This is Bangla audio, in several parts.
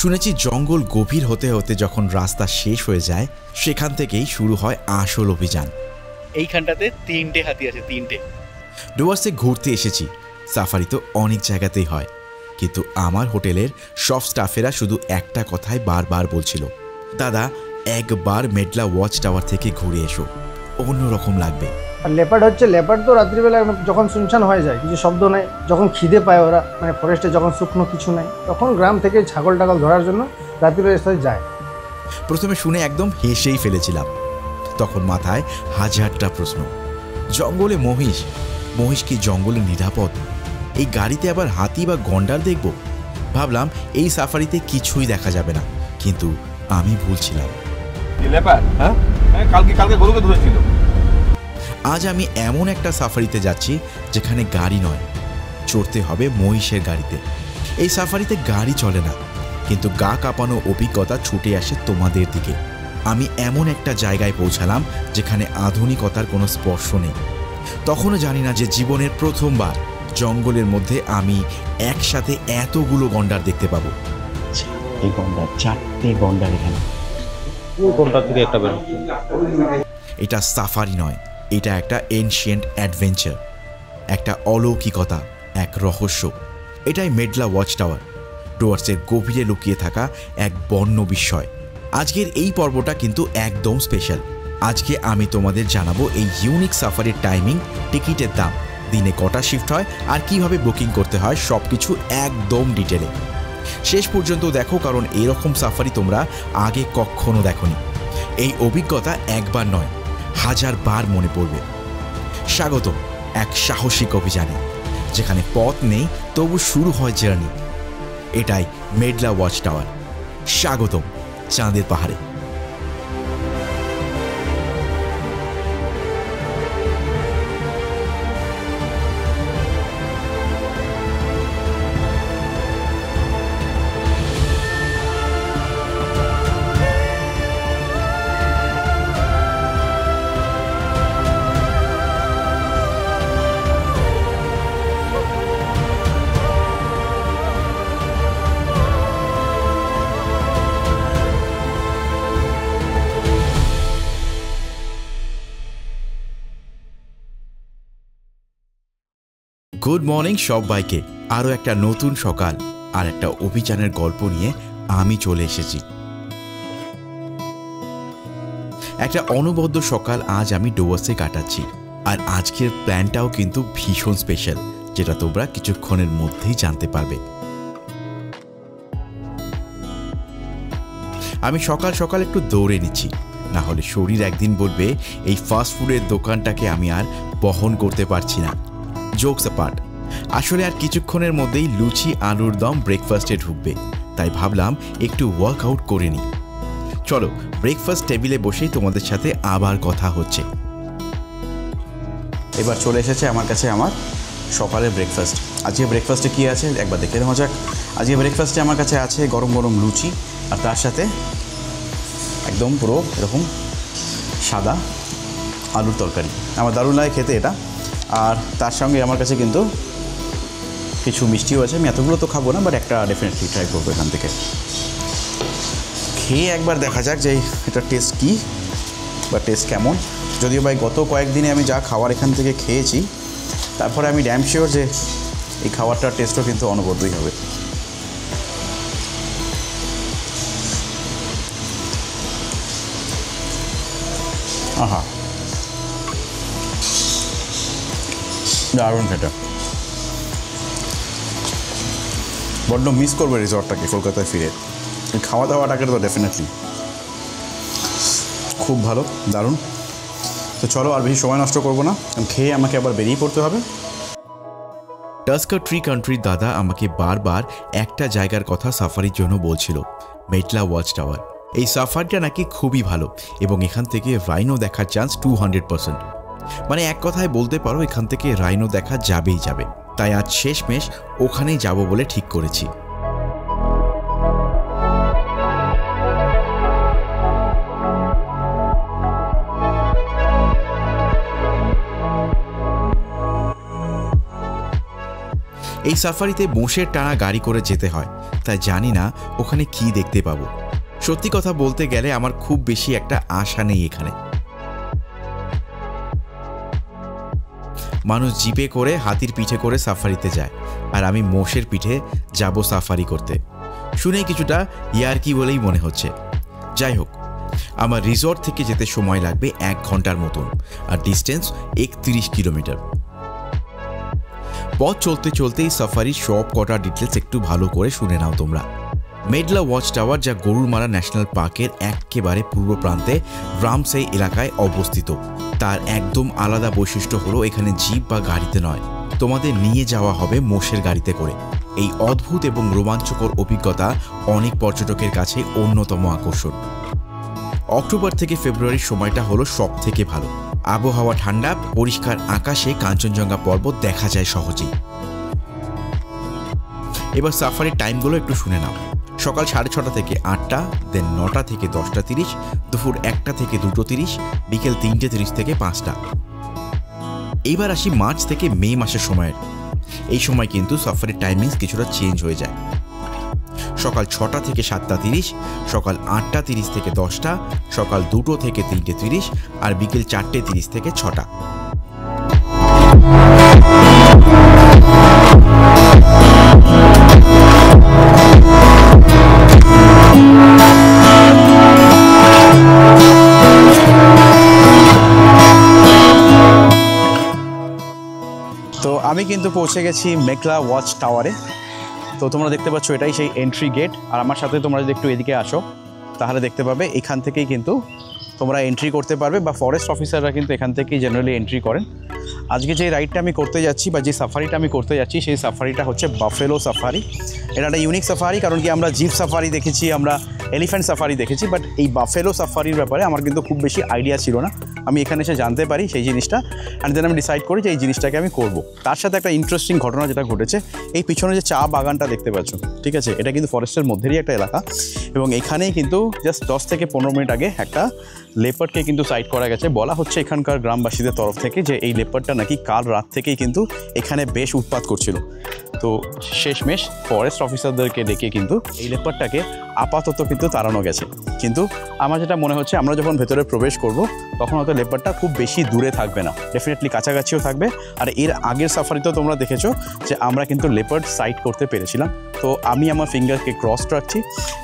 শুনেছি জঙ্গল গভীর হতে হতে যখন রাস্তা শেষ হয়ে যায় সেখান থেকেই শুরু হয় আসল অভিযান। এইখানটাতে 3টে হাতি আছে, 3টে। ডুয়ার্সে ঘুরতে এসেছি, সাফারি তো অনেক জায়গাতেই হয়, কিন্তু আমার হোটেলের সব স্টাফেরা শুধু একটা কথাই বারবার বলছিল, দাদা একবার মেডলা ওয়াচ টাওয়ার থেকে ঘুরে এসো, অন্যরকম লাগবে। আর লেপার্ড হচ্ছে, লেপার্ড তো রাত্রিবেলা যখন শুনশান হয়ে যায়, কিছু শব্দ নাই, যখন খিদে পায় ওরা, মানে ফরেস্টে যখন শুকনো কিছু নাই, তখন গ্রাম থেকে ছাগল টাগল ধরার জন্য রাত্রিবেলা সাথে যায়। প্রথমে শুনে একদম হেসেই ফেলেছিলাম, তখন মাথায় হাজারটা প্রশ্ন। জঙ্গলে মহিষ, মহিষ কি জঙ্গলে নিরাপদ? এই গাড়িতে আবার হাতি বা গন্ডার দেখব? ভাবলাম এই সাফারিতে কিছুই দেখা যাবে না, কিন্তু আমি ভুলছিলাম। আজ আমি এমন একটা সাফারিতে যাচ্ছি যেখানে গাড়ি নয়, চড়তে হবে মহিষের গাড়িতে। এই সাফারিতে গাড়ি চলে না, কিন্তু গা কাঁপানো অভিজ্ঞতা ছুটে আসে তোমাদের দিকে। আমি এমন একটা জায়গায় পৌঁছালাম যেখানে আধুনিকতার কোনো স্পর্শ নেই। তখনও জানি না যে জীবনের প্রথমবার জঙ্গলের মধ্যে আমি একসাথে এতগুলো গন্ডার দেখতে পাবো। এই গন্ডার, 4টে গন্ডার এখানে। এটা সাফারি নয়, এটা একটা এনশিয়েন্ট অ্যাডভেঞ্চার, একটা অলৌকিকতা, এক রহস্য। এটাই মেডলা ওয়াচ টাওয়ার, ডুয়ার্সের গভীরে লুকিয়ে থাকা এক বন্য বিস্ময়। আজকের এই পর্বটা কিন্তু একদম স্পেশাল। আজকে আমি তোমাদের জানাবো এই ইউনিক সাফারির টাইমিং, টিকিটের দাম, দিনে কটা শিফট হয় আর কিভাবে বুকিং করতে হয়, সব কিছু একদম ডিটেলে। শেষ পর্যন্ত দেখো, কারণ এরকম সাফারি তোমরা আগে কখনো দেখোনি। এই অভিজ্ঞতা একবার নয়, 1000 বার মনে পড়বে। স্বাগত এক সাহসিক অভিযানে, যেখানে পথ নেই তবু শুরু হয় জার্নি। এটাই মেডলা ওয়াচ টাওয়ার। স্বাগতম চাঁদের পাহাড়ে। গুড মর্নিং সবাইকে। আরও একটা নতুন সকাল আর একটা অভিযানের গল্প নিয়ে আমি চলে এসেছি। একটা অনবদ্য সকাল আজ আমি ডুয়ার্সে কাটাচ্ছি, আর আজকের প্ল্যানটাও কিন্তু ভীষণ স্পেশাল, যেটা তোমরা কিছুক্ষণের মধ্যেই জানতে পারবে। আমি সকাল সকাল একটু দৌড়ে নিচ্ছি, না হলে শরীর একদিন বলবে এই ফাস্টফুডের দোকানটাকে আমি আর বহন করতে পারছি না। জোকস অ্যাপার্ট, আসলে আর কিছুক্ষণের মধ্যেই লুচি আলুর দম ব্রেকফাস্টে ঢুকবে, তাই ভাবলাম একটু ওয়ার্কআউট করে নিই। চলো ব্রেকফাস্ট টেবিলে বসেই তোমাদের সাথে আবার কথা হচ্ছে। এবার চলে এসেছে আমার কাছে আমার সকালের ব্রেকফাস্ট। আজকে ব্রেকফাস্টে কী আছে একবার দেখে নেওয়া যাক। আজকে ব্রেকফাস্টে আমার কাছে আছে গরম গরম লুচি, আর তার সাথে একদম পুরো এরকম সাদা আলুর তরকারি। আমার দারুণ লাগে খেতে এটা। আর তার সঙ্গে আমার কাছে কিন্তু কিছু মিষ্টিও আছে। আমি এতগুলো তো খাবো না, বাট একটা ডেফিনেটলি ট্রাই করবো এখান থেকে। খেয়ে একবার দেখা যাক যে এটা টেস্ট কী বা টেস্ট কেমন। যদিও ভাই গত কয়েকদিনে আমি যা খাবার এখান থেকে খেয়েছি, তারপরে আমি ড্যাম শিওর যে এই খাবারটার টেস্টও কিন্তু অনবদ্যই হবে। আহা, দারুণ খেতে। বড্ড মিস করবে রিসর্টটাকে কলকাতায় ফিরে। খাওয়া দাওয়াটাকে তো ডেফিনেটলি খুব ভালো, দারুণ। তো চলো আর বেশি সময় নষ্ট করবো না, খেয়ে আমাকে আবার বেরিয়ে পড়তে হবে। টাস্কার ট্রি কান্ট্রির দাদা আমাকে বারবার একটা জায়গার কথা সাফারির জন্য বলছিল, মেডলা ওয়াচ টাওয়ার। এই সাফারিটা নাকি খুবই ভালো এবং এখান থেকে রাইনো দেখার চান্স 200%। মানে এক কথায় বলতে পারো এখান থেকে রাইনো দেখা যাবেই যাবে। তাই আজ শেষমেশ ওখানেই যাব বলে ঠিক করেছি। এই সাফারিতে মোষের টানা গাড়ি করে যেতে হয়, তাই জানি না ওখানে কি দেখতে পাবো। সত্যি কথা বলতে গেলে আমার খুব বেশি একটা আশা নেই এখানে। মানুষ জিপে করে হাতির পিঠে করে সাফারিতে যায়, আর আমি মোষের পিঠে যাব সাফারি করতে। শুনে কিছুটা ইয়ার্কি বলেই মনে হচ্ছে। যাই হোক, আমার রিসর্ট থেকে যেতে সময় লাগবে 1 ঘন্টার মতন, আর ডিস্টেন্স 31 কিলোমিটার। পথ চলতে চলতেই সাফারির সব কটা ডিটেলস একটু ভালো করে শুনে নাও তোমরা। মেডলা ওয়াচ টাওয়ার, যা গরুরমারা ন্যাশনাল পার্কের একেবারে পূর্ব প্রান্তে রামসাই এলাকায় অবস্থিত, তার একদম আলাদা বৈশিষ্ট্য হলো এখানে জিপ বা গাড়িতে নয়, তোমাদের নিয়ে যাওয়া হবে মোষের গাড়িতে করে। এই অদ্ভুত এবং রোমাঞ্চকর অভিজ্ঞতা অনেক পর্যটকের কাছে অন্যতম আকর্ষণ। অক্টোবর থেকে ফেব্রুয়ারির সময়টা হলো সব থেকে ভালো। আবহাওয়া ঠান্ডা, পরিষ্কার আকাশে কাঞ্চনজঙ্ঘা পর্বত দেখা যায় সহজেই। এবার সাফারির টাইমগুলো একটু শুনে নাও। সকাল 6:30 থেকে 8টা, দেন 9টা থেকে 10:30, দুপুর 1টা থেকে 2:30, বিকেল 3:30 থেকে 5টা। এইবার আসি মার্চ থেকে মে মাসের সময়ের। এই সময় কিন্তু সাফারির টাইমিংস কিছুটা চেঞ্জ হয়ে যায়। সকাল 6টা থেকে 7:30, সকাল 8:30 থেকে 10টা, সকাল 2টো থেকে 3:30, আর বিকেল 4:30 থেকে 6টা। তো আমি কিন্তু পৌঁছে গেছি মেঘলা ওয়াচ টাওয়ারে। তো তোমরা দেখতে পাচ্ছ এটাই সেই এন্ট্রি গেট, আর আমার সাথে তোমরা যদি একটু এদিকে আসো তাহলে দেখতে পাবে এখান থেকেই কিন্তু তোমরা এন্ট্রি করতে পারবে, বা ফরেস্ট অফিসাররা কিন্তু এখান থেকেই জেনারেলি এন্ট্রি করেন। আজকে যে রাইডটা আমি করতে যাচ্ছি বা যে সাফারিটা আমি করতে যাচ্ছি, সেই সাফারিটা হচ্ছে বাফেলো সাফারি। এটা একটা ইউনিক সাফারি, কারণ কি আমরা জিপ সাফারি দেখেছি, আমরা এলিফ্যান্ট সাফারি দেখেছি, বাট এই বাফেলো সাফারির ব্যাপারে আমার কিন্তু খুব বেশি আইডিয়া ছিল না। আমি এখানে এসে জানতে পারি সেই জিনিসটা, অ্যান্ড দেন আমি ডিসাইড করি যে এই জিনিসটাকে আমি করব। তার সাথে একটা ইন্টারেস্টিং ঘটনা যেটা ঘটেছে, এই পিছনে যে চা বাগানটা দেখতে পাচ্ছ, ঠিক আছে, এটা কিন্তু ফরেস্টের মধ্যেরই একটা এলাকা, এবং এখানেই কিন্তু জাস্ট 10 থেকে 15 মিনিট আগে একটা লেপার্ডকে কিন্তু সাইড করা গেছে। বলা হচ্ছে এখানকার গ্রামবাসীদের তরফ থেকে যে এই লেপার্ডটা নাকি কাল রাত থেকেই কিন্তু এখানে বেশ উৎপাত করছিল। তো শেষমেশ ফরেস্ট অফিসারদেরকে ডেকে কিন্তু এই লেপার্ডটাকে আপাতত কিন্তু তাড়ানো গেছে। কিন্তু আমার যেটা মনে হচ্ছে, আমরা যখন ভেতরে প্রবেশ করব তখন হয়তো লেপার্ডটা খুব বেশি দূরে থাকবে না, ডেফিনেটলি কাছাকাছিও থাকবে। আর এর আগের সাফারিতেও তোমরা দেখেছো যে আমরা কিন্তু লেপার্ড সাইড করতে পেরেছিলাম। তো আমি আমার ফিঙ্গারকে ক্রস রাখছি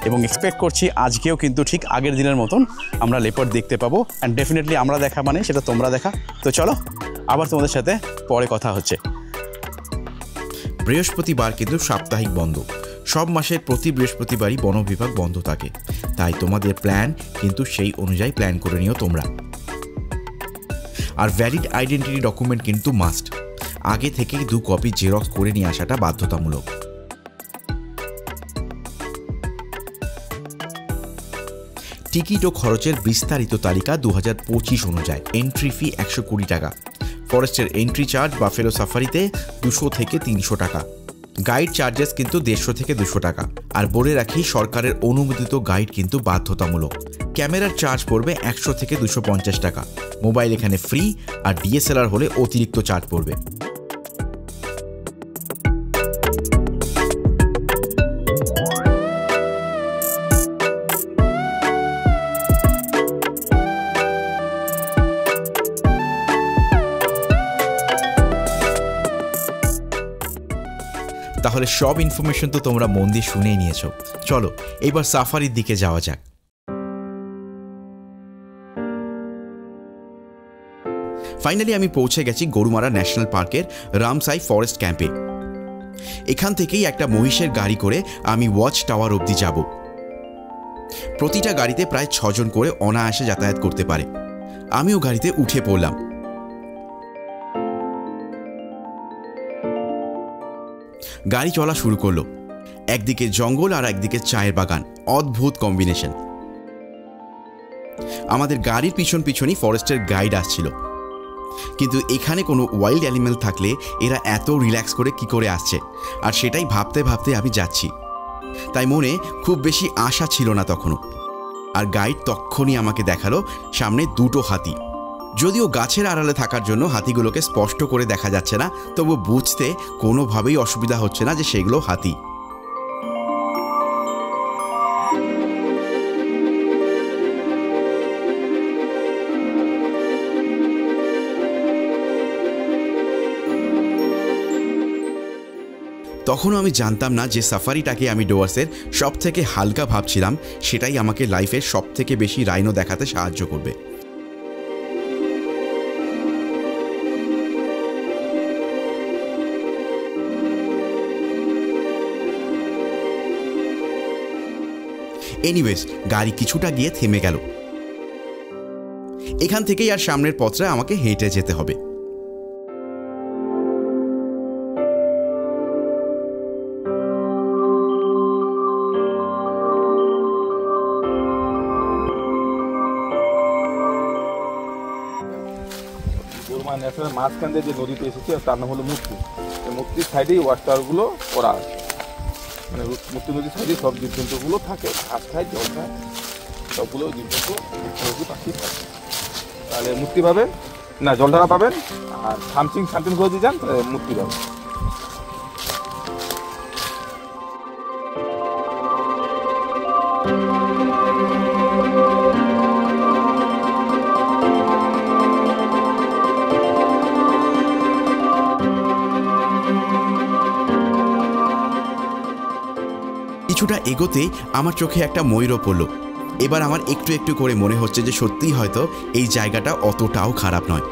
এবং এক্সপেক্ট করছি আজকেও কিন্তু ঠিক আগের দিনের মতন আমরা লেপার্ড দেখতে পাবো, অ্যান্ড ডেফিনেটলি আমরা দেখা মানে সেটা তোমরা দেখা। তো চলো আবার তোমাদের সাথে পরে কথা হচ্ছে। বৃহস্পতিবার কিন্তু সাপ্তাহিক বন্ধ। সব মাসের প্রতি বৃহস্পতিবারই বন বিভাগ বন্ধ থাকে, তাই তোমাদের প্ল্যান কিন্তু সেই অনুযায়ী প্ল্যান করে নিও তোমরা। আর ভ্যালিড আইডেন্টিটি ডকুমেন্ট কিন্তু মাস্ট। আগে থেকেই 2 কপি জেরক্স করে নিয়ে আসাটা বাধ্যতামূলক। টিকিট ও খরচের বিস্তারিত তালিকা 2025 অনুযায়ী। এন্ট্রি ফি 120 টাকা। ফরেস্টের এন্ট্রি চার্জ বাফেলো সাফারিতে 200 থেকে 300 টাকা। গাইড চার্জেস কিন্তু 150 থেকে 200 টাকা। আর বলে রাখি, সরকারের অনুমোদিত গাইড কিন্তু বাধ্যতামূলক। ক্যামেরার চার্জ পড়বে 100 থেকে 250 টাকা। মোবাইল এখানে ফ্রি, আর ডিএসএলআর হলে অতিরিক্ত চার্জ পড়বে। তাহলে সব ইনফরমেশন তো তোমরা মন দিয়ে শুনেই নিয়েছো। চলো এবার সাফারির দিকে যাওয়া যাক। ফাইনালি আমি পৌঁছে গেছি গরুমারা ন্যাশনাল পার্কের রামসাই ফরেস্ট ক্যাম্পে। এখান থেকেই একটা মহিষের গাড়ি করে আমি ওয়াচ টাওয়ার অবধি যাব। প্রতিটা গাড়িতে প্রায় 6 জন করে অনায়াসে যাতায়াত করতে পারে। আমিও গাড়িতে উঠে পড়লাম। গাড়ি চলা শুরু করলো। একদিকে জঙ্গল আর একদিকে চায়ের বাগান, অদ্ভুত কম্বিনেশন। আমাদের গাড়ির পিছন পিছনই ফরেস্টের গাইড আসছিল, কিন্তু এখানে কোনো ওয়াইল্ড অ্যানিমেল থাকলে এরা এত রিল্যাক্স করে কি করে আসছে, আর সেটাই ভাবতে ভাবতে আমি যাচ্ছি। তাই মনে খুব বেশি আশা ছিল না তখনও। আর গাইড তখনই আমাকে দেখালো সামনে 2টো হাতি। যদিও গাছের আড়ালে থাকার জন্য হাতিগুলোকে স্পষ্ট করে দেখা যাচ্ছে না, তবু বুঝতে কোনোভাবেই অসুবিধা হচ্ছে না যে সেগুলো হাতি। তখনও আমি জানতাম না যে সাফারিটাকে আমি ডুয়ার্সের সব থেকে হালকা ভাবছিলাম, সেটাই আমাকে লাইফের সব থেকে বেশি রাইনো দেখাতে সাহায্য করবে। এনিওয়েজ, গাড়ি কিছুটা গিয়ে থেমে গেল। এখান থেকেই আর সামনের পথটা আমাকে হেঁটে যেতে হবে। ন্যাশনাল মাঝখান দিয়ে যে নদীতে এসেছে তার নাম হলো মুক্তি। মুক্তির সাইডেই ওয়াচ টাওয়ারগুলো করা আছে, মানে মুক্তি নদীর সাইডে সব জীবজন্তুগুলো থাকে, ঘাস খায়, জল খায়, সবগুলো জীবজন্তু পাখি থাকে। তাহলে মুক্তি পাবেন না, জলধারা পাবেন, আর সামথিং করে দিয়ে যান মুক্তি পাবেন। কিছুটা এগোতেই আমার চোখে একটা ময়ূরও পড়ল। এবার আমার একটু একটু করে মনে হচ্ছে যে সত্যিই হয়তো এই জায়গাটা অতটাও খারাপ নয়।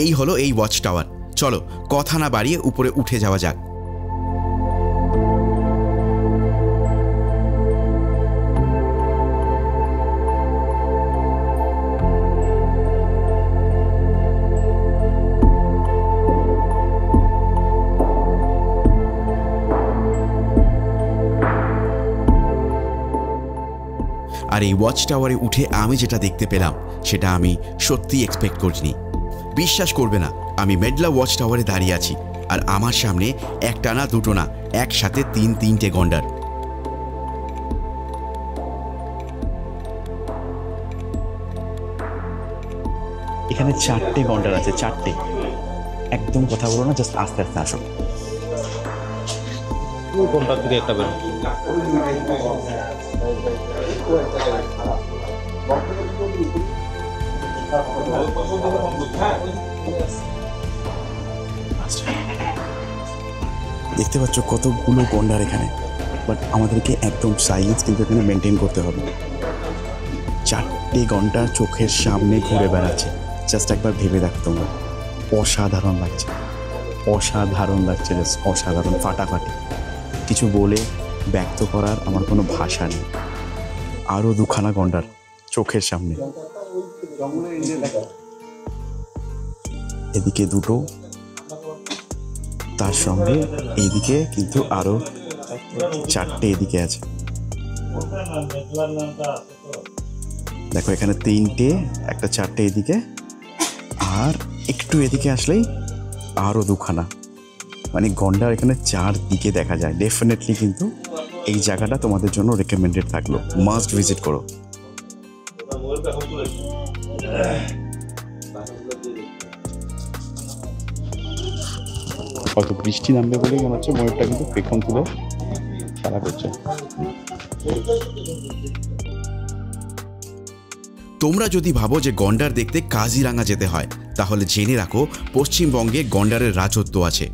এই হলো এই ওয়াচ টাওয়ার। চলো কথা না বাড়িয়ে উপরে উঠে যাওয়া যাক। আর এই ওয়াচ টাওয়ারে উঠে আমি যেটা দেখতে পেলাম সেটা আমি সত্যিই এক্সপেক্ট করিনি। বিশ্বাস করবে না, আমি মেডলা ওয়াচ টাওয়ারে দাঁড়িয়ে আছি আর আমার সামনে একটা না দুটো না, একসাথে তিনটে গন্ডার। এখানে 4টে গন্ডার আছে, 4টে। একদম কথা বলো না, জাস্ট আস্তে আস্তে আসো। কোনটার দিকে একটা বেরো। দেখতে পাচ্ছ কতগুলো গন্ডার এখানে, বাট আমাদেরকে একদম সাইলেন্স কিন্তু এখানে মেনটেন করতে হবে। 4টে গন্ডার চোখের সামনে ঘুরে বেড়াচ্ছে। জাস্ট একবার ভেবে দেখো তোমরা, অসাধারণ লাগছে, অসাধারণ লাগছে, জাস্ট অসাধারণ, ফাটাফাটি। কিছু বলে ব্যক্ত করার আমার কোনো ভাষা নেই। আরও দুখানা গন্ডার চোখের সামনে, এদিকে দুটো, তার সঙ্গে এইদিকে কিন্তু আরো 4টে এদিকে আছে। দেখো এখানে 3টে, একটা 4টে এদিকে, আর একটু এদিকে আসলেই আরো দুখানা। মানে গন্ডার এখানে 4 দিকে দেখা যায়। ডেফিনেটলি কিন্তু এই জায়গাটা তোমাদের জন্য রেকমেন্ডেড থাকলো, মাস্ট ভিজিট করো। হয়তো বৃষ্টি নামবে বলেই মনে হচ্ছে ময়ূরটা কিন্তু পেখম তুলে খেলা করছে। তোমরা যদি ভাবো যে গন্ডার দেখতে কাজিরাঙ্গা যেতে হয়, তাহলে জেনে রাখো পশ্চিমবঙ্গে গন্ডারের রাজত্ব আছে।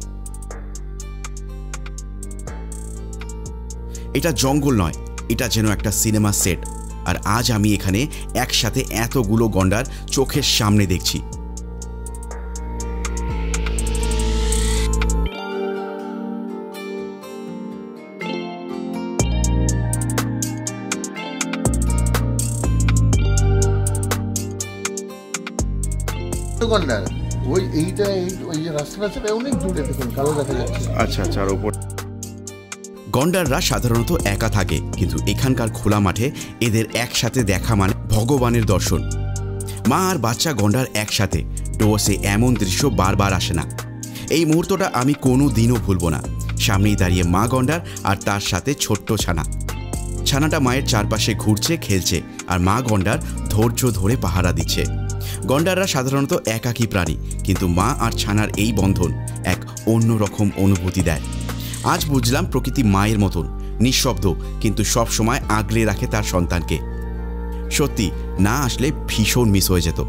এটা জঙ্গল নয়, এটা যেন একটা সিনেমা সেট। আর আজ আমি এখানে একসাথে এতগুলো গন্ডার চোখের সামনে দেখছি। গন্ডার ওই এইটা ওই যে রাস্তাটা অনেক দূরে দেখুন কালো দেখা যাচ্ছে। আচ্ছা আচ্ছা। আর ওপর গন্ডাররা সাধারণত একা থাকে, কিন্তু এখানকার খোলা মাঠে এদের একসাথে দেখা মানে ভগবানের দর্শন। মা আর বাচ্চা গন্ডার একসাথে, ডুয়ার্সে এমন দৃশ্য বারবার আসে না। এই মুহূর্তটা আমি কোনো দিনও ভুলব না। সামনেই দাঁড়িয়ে মা গন্ডার আর তার সাথে ছোট্ট ছানা। ছানাটা মায়ের চারপাশে ঘুরছে, খেলছে, আর মা গন্ডার ধৈর্য ধরে পাহারা দিচ্ছে। গন্ডাররা সাধারণত একাকী প্রাণী, কিন্তু মা আর ছানার এই বন্ধন এক অন্যরকম অনুভূতি দেয়। আজ বুঝলাম প্রকৃতি মায়ের মতন নিঃশব্দ, কিন্তু সব সময় আগলে রাখে তার সন্তানকে। সত্যি না আসলে ভীষণ মিস হয়ে যেত।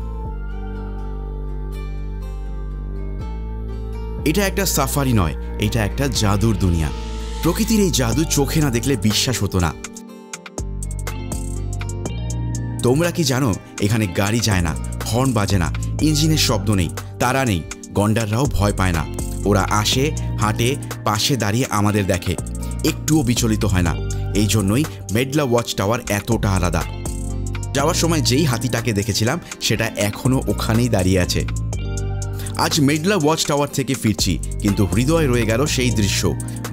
এটা একটা সাফারি নয়, এটা একটা জাদুর দুনিয়া। প্রকৃতির এই জাদু চোখে না দেখলে বিশ্বাস হতো না। তোমরা কি জানো এখানে গাড়ি যায় না, হর্ন বাজে না, ইঞ্জিনের শব্দ নেই, তারা নেই। গন্ডাররাও ভয় পায় না। ওরা আসে, হাঁটে, পাশে দাঁড়িয়ে আমাদের দেখে, একটুও বিচলিত হয় না। এই জন্যই মেডলা ওয়াচ টাওয়ার এতটা আলাদা। যাওয়ার সময় যেই হাতিটাকে দেখেছিলাম সেটা এখনও ওখানেই দাঁড়িয়ে আছে। আজ মেডলা ওয়াচ টাওয়ার থেকে ফিরছি, কিন্তু হৃদয়ে রয়ে গেল সেই দৃশ্য,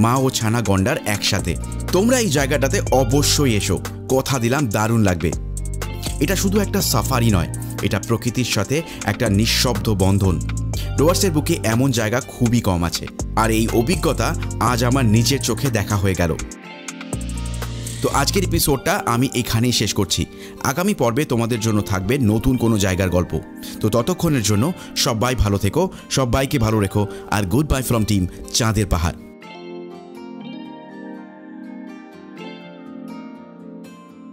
মা ও ছানা গন্ডার একসাথে। তোমরা এই জায়গাটাতে অবশ্যই এসো, কথা দিলাম দারুণ লাগবে। এটা শুধু একটা সাফারি নয়, এটা প্রকৃতির সাথে একটা নিঃশব্দ বন্ধন। ডুয়ার্সের বুকে এমন জায়গা খুবই কম আছে, আর এই অভিজ্ঞতা আজ আমার নিজের চোখে দেখা হয়ে গেল। তো আজকের এপিসোডটা আমি এখানেই শেষ করছি। আগামী পর্বে তোমাদের জন্য থাকবে নতুন কোনো জায়গার গল্প। তো ততক্ষণের জন্য সবাই ভালো থেকো, সবাইকে ভালো রেখো, আর গুড বাই ফ্রম টিম চাঁদের পাহাড়।